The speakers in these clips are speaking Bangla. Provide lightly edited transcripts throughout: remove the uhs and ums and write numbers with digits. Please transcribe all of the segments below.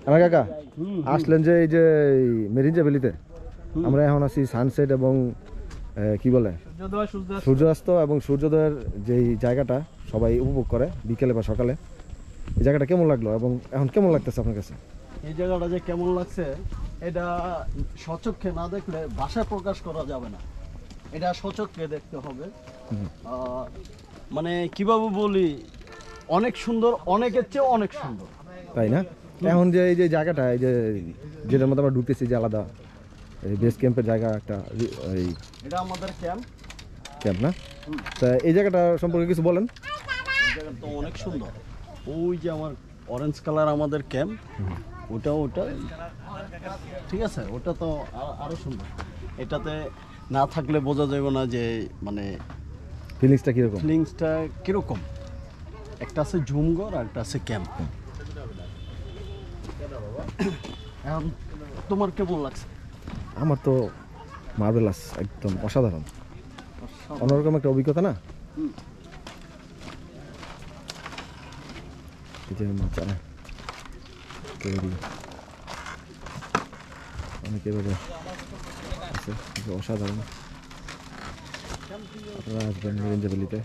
আমার কাকা আসলেন যে এই যে মেরিঞ্জা ভ্যালিতে, আমরা এখন আছি সানসেট এবং কি বলে সূর্যাস্ত এবং সূর্যোদয়ের যেই জায়গাটা সবাই উপভোগ করে বিকেলে বা সকালে, এই জায়গাটা কেমন লাগলো এবং এখন কেমন লাগতেছে আপনার কাছে? এই জায়গাটা যে কেমন লাগছে এটা সচক্ষে না দেখলে ভাষায় প্রকাশ করা যাবে না, এটা সচক্ষে দেখতে হবে। মানে কিভাবে বলি, অনেক সুন্দর, অনেকের চেয়ে অনেক সুন্দর, তাই না? এখন যে এই যে জায়গাটা, এই যে যেটার মধ্যে আমরা ঢুকতেছি যে আলাদা এই বেস ক্যাম্পের জায়গা একটা, এই এটা আমাদের ক্যাম্প না? তা এই জায়গাটা সম্পর্কে কিছু বলেন। এই জায়গাটা তো অনেক সুন্দর। ওই যে আমার অরেঞ্জ কালার আমাদের ক্যাম্প, ওটা ঠিক আছে, ওটা তো আরো সুন্দর। এটাতে না থাকলে বোঝা যাবে না যে মানে ফিলিংসটা কিরকম। একটা আছে ঝুমঘর আর একটা আছে ক্যাম্প। এখন তোমার কেমন লাগছে? আমার তো মার্ভেলাস, একদম অসাধারণ, অন্যরকম একটা অভিজ্ঞতা না? অসাধারণ। আপনারা আসবেন মেরিঞ্জা ভ্যালিতে,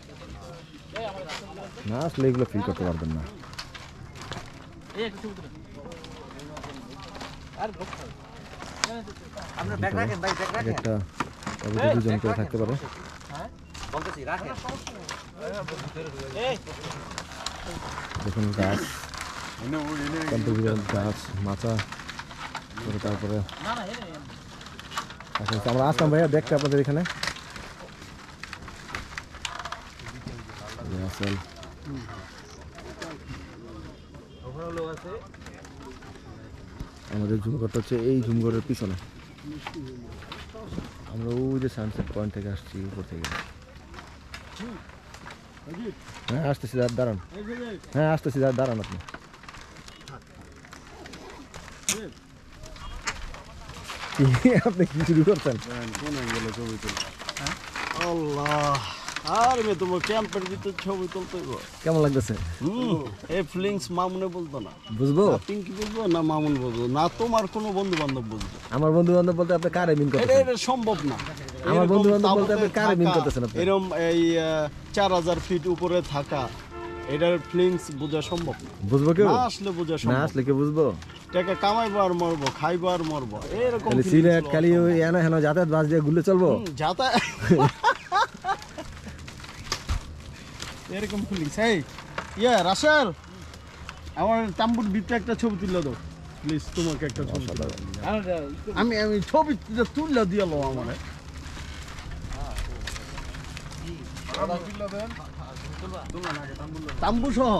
না আসলে এগুলো ফিল করতে পারবেন না। একটা দুজন করে থাকতে পারে। দেখুন গাছ, গাছ, মাচা, তারপরে আমরা আসলাম ভাইয়া দেখতে আপনাদের এখানে। আমাদের ঝুমঘরটা হচ্ছে এই ঝুমঘরের পিছনে। আমরা ওই যে সানসেট পয়েন্ট থেকে আসছি, উপর থেকে। হ্যাঁ আসতেছি, দাঁড়ান। হ্যাঁ আসতেছি, দাঁড়ান আপনি। আপনি কি শুরু করছেন? আল্লাহ, আর মে তোমার ক্যাম্পের ভিতর ছবি তুলতে হবে। কেমন লাগতেছে? এই ফিলিংস মামুনে বলতো না, বুঝবো? পিঙ্কি বলবো না, মামুন বলবো না, তোমার কোনো বন্ধু বান্ধব বলবো। আমার বন্ধু বান্ধব বলতে আপনি কারে মিন করতেছেন? এটা সম্ভব না। আমার বন্ধু বান্ধব বলতে আপনি কারে মিন করতেছেন? আপনি এরকম এই 4000 ফিট উপরে থাকা, এটার ফিলিংস বোঝা সম্ভব না। বুঝবো কেউ? না আসলে বোঝা সম্ভব না, আসলে কেউ বুঝবো? টাকা কামাইবো আর মরবো, খাইবো আর মরবো, এরকম সিলেট খালি ওই এনা হেন যাতায়াত বাস দিয়ে ঘুরলে চলবো? যাতায়াত এরকম ফিলিংস। এই রাশেল, আমার তাম্বুর ভিতরে একটা ছবি তুলে দাও প্লিজ, তোমাকে একটা ছবি তুলে দাও। আমি ছবি তুলে দিয়ে লো আমার তাম্বু সহ।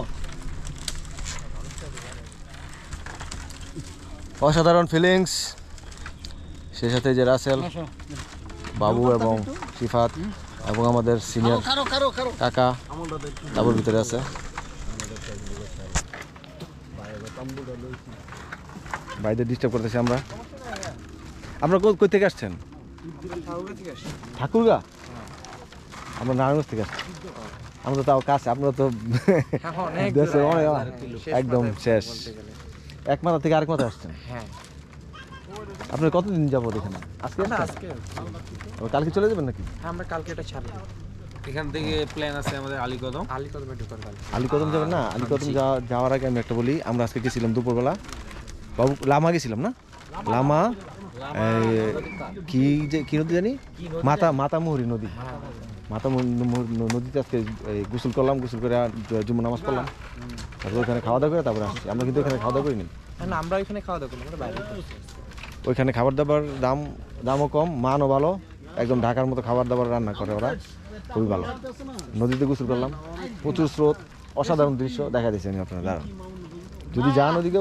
অসাধারণ ফিলিংস। সেই সাথে যে রাসেল, বাবু এবং সিফাত এবং আমাদের সিনিয়র কাকা তাবুর ভিতরে আছে। বাইরে ডিস্টার্ব করতেছি আমরা। আপনারা কই থেকে আসছেন? ঠাকুরগা? আমরা নারায়ণগঞ্জ থেকে আসছি। আমরা তো তাও কাছে, আপনারা তো দেশে একদম শেষ। এক মাথা থেকে আরেক মাথা আসছেন। আপনার কতদিন যাবো এখানে? আজকে কালকে চলে যাবেন নাকি? আমরা কালকে এটা ছাড়বো। এখান থেকে প্ল্যান আছে আমাদের আলীকদমে ঢোকার। আলীকদম যাবেন না? আলীকদম যাওয়ার আগে আমি একটা বলি, আমরা আজকে গেছিলাম দুপুরবেলা, বাবু লামা গেছিলাম না? লামা কি নদী জানি, মাতামুহুরী নদী। নদীতে আজকে গোসল করলাম, গোসল করে জুম্মা নামাজ পড়লাম, তারপর ওখানে খাওয়া দাওয়া করে তারপরে আসছি। আমরা কিন্তু এখানে খাওয়া দাওয়া করিনি। আমরা ওইখানে খাওয়া দাওয়া করি, ওইখানে খাবার দাবার দামও কম, মানও ভালো, একদম ঢাকার মতো খাবার দাবার রান্না করে ওরা, খুবই ভালো। নদীতে গোসল করলাম, প্রচুর স্রোত, অসাধারণ দৃশ্য দেখা দিয়েছি আমি আপনারা। দাঁড়ান, যদি যান ওদিকে